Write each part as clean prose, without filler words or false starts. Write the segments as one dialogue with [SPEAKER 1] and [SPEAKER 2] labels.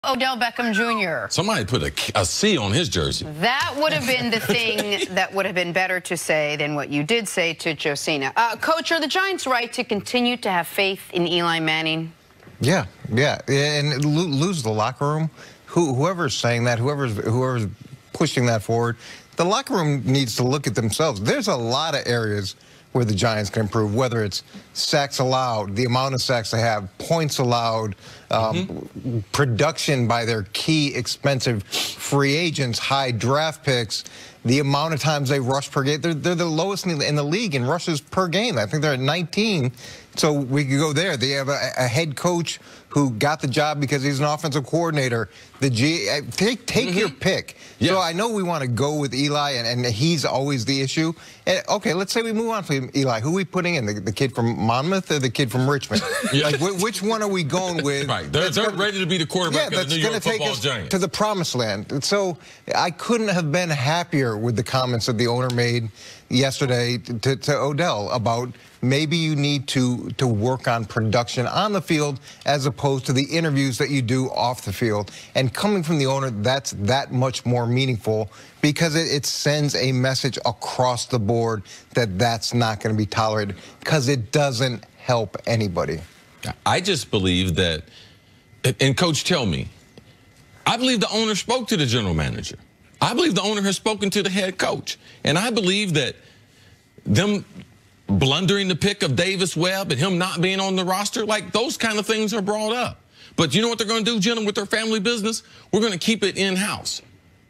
[SPEAKER 1] Odell Beckham Jr.
[SPEAKER 2] Somebody put a C on his jersey.
[SPEAKER 1] That would have been the thing that would have been better to say than what you did say to Josina. Coach, are the Giants right to continue to have faith in Eli Manning?
[SPEAKER 3] Yeah, and lose the locker room. Whoever's saying that, whoever's pushing that forward, the locker room needs to look at themselves. There's a lot of areas where the Giants can improve, whether it's sacks allowed, the amount of sacks they have, points allowed, production by their key expensive free agents, high draft picks, the amount of times they rush per game. They're the lowest in the league in rushes per game. I think they're at 19. So we could go there. They have a head coach who got the job because he's an offensive coordinator. Take your pick. Yes. So I know we want to go with Eli, and he's always the issue. And, okay, let's say we move on from Eli. Who are we putting in? The kid from Monmouth or the kid from Richmond? Like, which one are we going with?
[SPEAKER 2] Right. They're ready to be the quarterback of the New York Football Giants.
[SPEAKER 3] To the promised land. And so I couldn't have been happier with the comments that the owner made yesterday to Odell about maybe you need to work on production on the field as opposed to the interviews that you do off the field. And coming from the owner, that's that much more meaningful because it sends a message across the board that that's not going to be tolerated because it doesn't help anybody.
[SPEAKER 2] I just believe that, and Coach, tell me, I believe the owner spoke to the general manager. I believe the owner has spoken to the head coach. And I believe that them blundering the pick of Davis Webb and him not being on the roster, like those kind of things are brought up. But you know what they're going to do, gentlemen, with their family business? We're going to keep it in-house.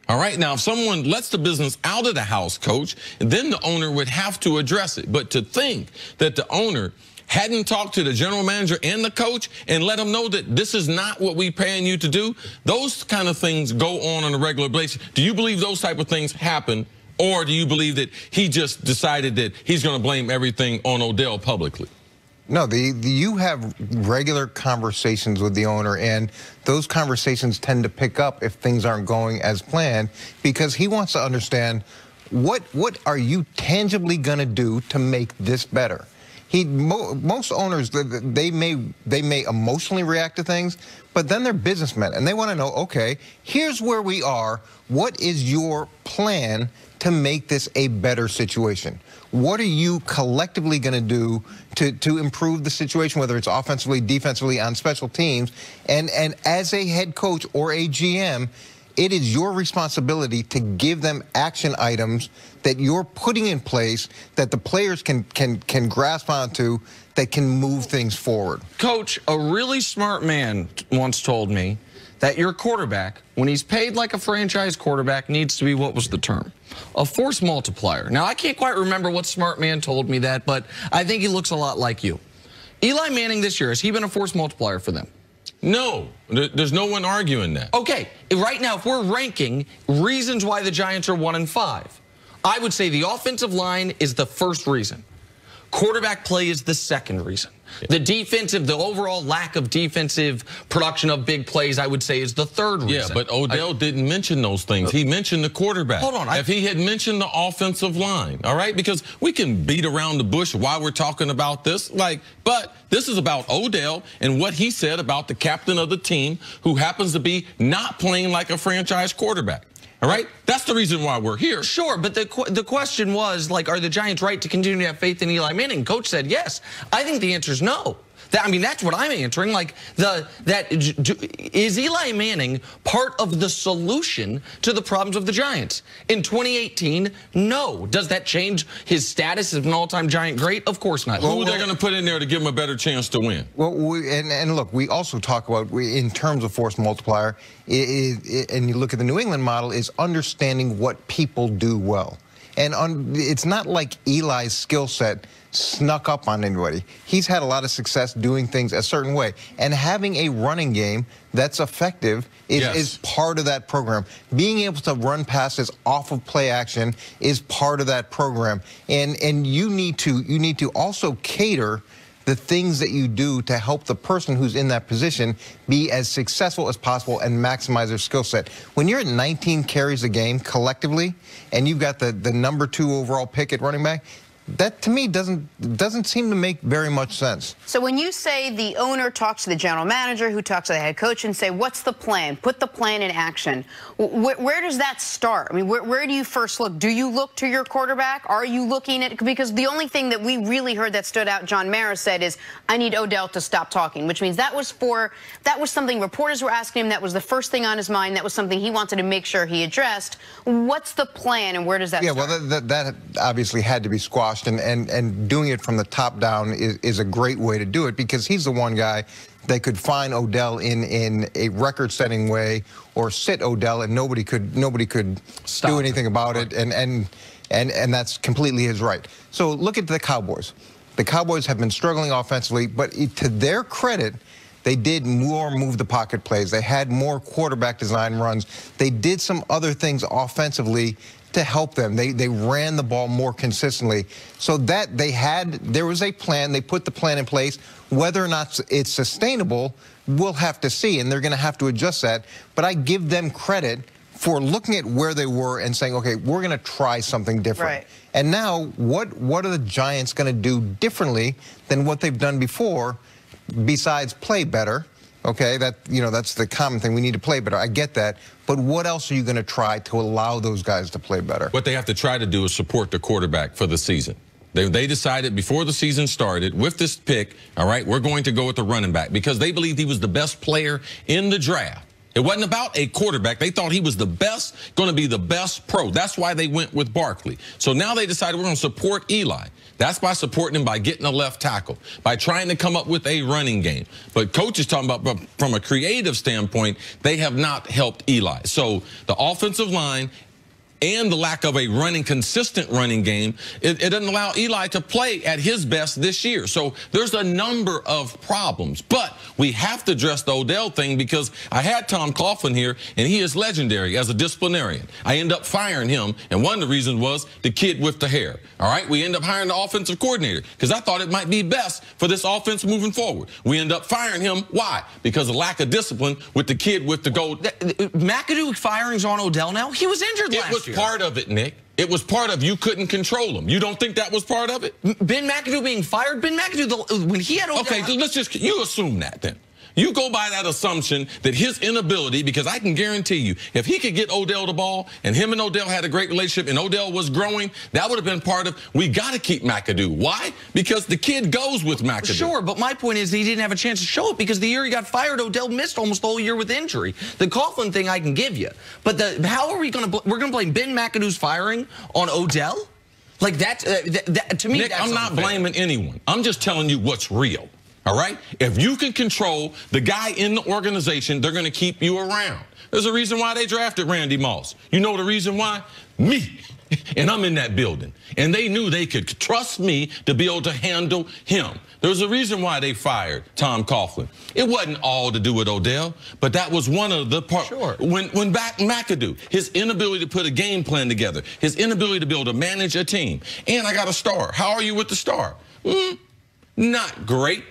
[SPEAKER 2] All right? Now, if someone lets the business out of the house, Coach, then the owner would have to address it. But to think that the owner hadn't talked to the general manager and the coach and let them know that this is not what we're paying you to do, those kind of things go on a regular basis. Do you believe those type of things happen, or do you believe that he just decided that he's going to blame everything on Odell publicly?
[SPEAKER 3] No, you have regular conversations with the owner, and those conversations tend to pick up if things aren't going as planned because he wants to understand what are you tangibly going to do to make this better. Most owners, they may emotionally react to things, but then they're businessmen, and they want to know, okay, here's where we are. What is your plan to make this a better situation? What are you collectively going to do to improve the situation, whether it's offensively, defensively, on special teams? And as a head coach or a GM, it is your responsibility to give them action items that you're putting in place that the players can grasp onto that can move things forward.
[SPEAKER 4] Coach, a really smart man once told me that your quarterback, when he's paid like a franchise quarterback, needs to be, what was the term? A force multiplier. Now, I can't quite remember what smart man told me that, but I think he looks a lot like you. Eli Manning this year, has he been a force multiplier for them?
[SPEAKER 2] No, there's no one arguing that.
[SPEAKER 4] Okay, right now, if we're ranking reasons why the Giants are 1-5, I would say the offensive line is the first reason. Quarterback play is the second reason. The the overall lack of defensive production of big plays, I would say, is the third reason.
[SPEAKER 2] Yeah, but Odell didn't mention those things. He mentioned the quarterback.
[SPEAKER 4] Hold on.
[SPEAKER 2] If he had mentioned the offensive line, all right? Because we can beat around the bush while we're talking about this. But this is about Odell and what he said about the captain of the team who happens to be not playing like a franchise quarterback. All right? That's the reason why we're here.
[SPEAKER 4] Sure, but the question was, like, are the Giants right to continue to have faith in Eli Manning? Coach said yes. I think the answer is no. I mean, that's what I'm answering. Like, is Eli Manning part of the solution to the problems of the Giants? In 2018, no. Does that change his status as an all-time Giant great? Of course not.
[SPEAKER 2] Who are they going to put in there to give him a better chance to win?
[SPEAKER 3] Well, and look, we also talk about, in terms of force multiplier, and you look at the New England model, is understanding what people do well. And it's not like Eli's skill set snuck up on anybody. He's had a lot of success doing things a certain way. And having a running game that's effective is part of that program. Being able to run passes off of play action is part of that program. And you need to also cater the things that you do to help the person who's in that position be as successful as possible and maximize their skill set. When you're at 19 carries a game collectively and you've got the #2 overall pick at running back, that to me doesn't seem to make very much sense.
[SPEAKER 1] So when you say the owner talks to the general manager, who talks to the head coach, and say, what's the plan? Put the plan in action. Where does that start? I mean, where do you first look? Do you look to your quarterback? Are you looking at, because the only thing that we really heard that stood out, John Mara said, is, I need Odell to stop talking, which means that was something reporters were asking him. That was the first thing on his mind. That was something he wanted to make sure he addressed. What's the plan, and where does that start?
[SPEAKER 3] Well, that obviously had to be squashed, and doing it from the top down is a great way to do it, because he's the one guy that could find Odell in a record-setting way, or sit Odell, and nobody could do anything about it, and that's completely his right. So look at the Cowboys. The Cowboys have been struggling offensively, but to their credit, they did more move the pocket plays. They had more quarterback design runs. They did some other things offensively to help them. They ran the ball more consistently. So that there was a plan. They put the plan in place. Whether or not it's sustainable, we'll have to see, and they're going to have to adjust that. But I give them credit for looking at where they were and saying, okay, we're going to try something different.
[SPEAKER 1] Right.
[SPEAKER 3] And now, what are the Giants going to do differently than what they've done before, besides play better? Okay, that's the common thing. We need to play better. I get that. But what else are you going to try to allow those guys to play better?
[SPEAKER 2] What they have to try to do is support the quarterback for the season. They decided before the season started, with this pick, all right, we're going to go with the running back, because they believed he was the best player in the draft. It wasn't about a quarterback. They thought he was the best, going to be the best pro. That's why they went with Barkley. So now they decided we're going to support Eli. That's by supporting him, by getting a left tackle, by trying to come up with a running game. But coach is talking about, from a creative standpoint, they have not helped Eli. So the offensive line and the lack of a consistent running game, it doesn't allow Eli to play at his best this year. So there's a number of problems. But we have to address the Odell thing, because I had Tom Coughlin here, and he is legendary as a disciplinarian. I end up firing him, and one of the reasons was the kid with the hair. All right, we end up hiring the offensive coordinator, because I thought it might be best for this offense moving forward. We end up firing him. Why? Because of lack of discipline with the kid with the gold.
[SPEAKER 4] McAdoo firings on Odell now? He was injured last year.
[SPEAKER 2] Part of it, Nick. It was part of you couldn't control him. You don't think that was part of it?
[SPEAKER 4] Ben McAdoo being fired? Ben McAdoo, when he had Odell...
[SPEAKER 2] Okay, you assume that then. You go by that assumption that his inability, because I can guarantee you, if he could get Odell the ball, and him and Odell had a great relationship, and Odell was growing, that would have been part of, we got to keep McAdoo. Why? Because the kid goes with McAdoo.
[SPEAKER 4] Sure, but my point is he didn't have a chance to show it, because the year he got fired, Odell missed almost the whole year with injury. The Coughlin thing I can give you. But how are we going to, we're going to blame Ben McAdoo's firing on Odell? Like that, to me,
[SPEAKER 2] Nick,
[SPEAKER 4] that's
[SPEAKER 2] I'm not
[SPEAKER 4] unfair.
[SPEAKER 2] blaming anyone. I'm just telling you what's real. All right? If you can control the guy in the organization, they're going to keep you around. There's a reason why they drafted Randy Moss. You know the reason why? Me. And I'm in that building. And they knew they could trust me to be able to handle him. There's a reason why they fired Tom Coughlin. It wasn't all to do with Odell, but that was one of the parts.
[SPEAKER 4] Sure.
[SPEAKER 2] When back McAdoo, his inability to put a game plan together, his inability to be able to manage a team. And I got a star. How are you with the star? Not great.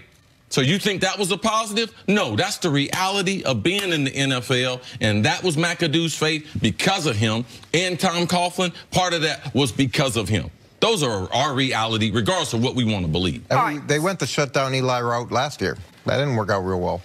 [SPEAKER 2] So you think that was a positive? No, that's the reality of being in the NFL, and that was McAdoo's fate because of him. And Tom Coughlin, part of that was because of him. Those are our reality, regardless of what we want to believe.
[SPEAKER 3] They went the shutdown Eli route last year. That didn't work out real well.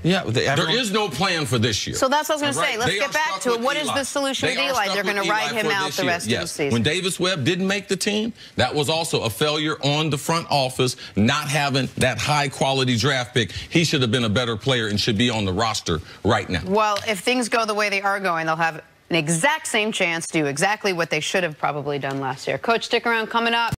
[SPEAKER 4] Yeah,
[SPEAKER 2] there is no plan for this year.
[SPEAKER 1] So that's what I was going to say. Let's get back to it. What is the solution with Eli? They're going to ride him out the rest of the season.
[SPEAKER 2] When Davis Webb didn't make the team, that was also a failure on the front office, not having that high-quality draft pick. He should have been a better player and should be on the roster right now.
[SPEAKER 1] Well, if things go the way they are going, they'll have an exact same chance to do exactly what they should have probably done last year. Coach, stick around. Coming up.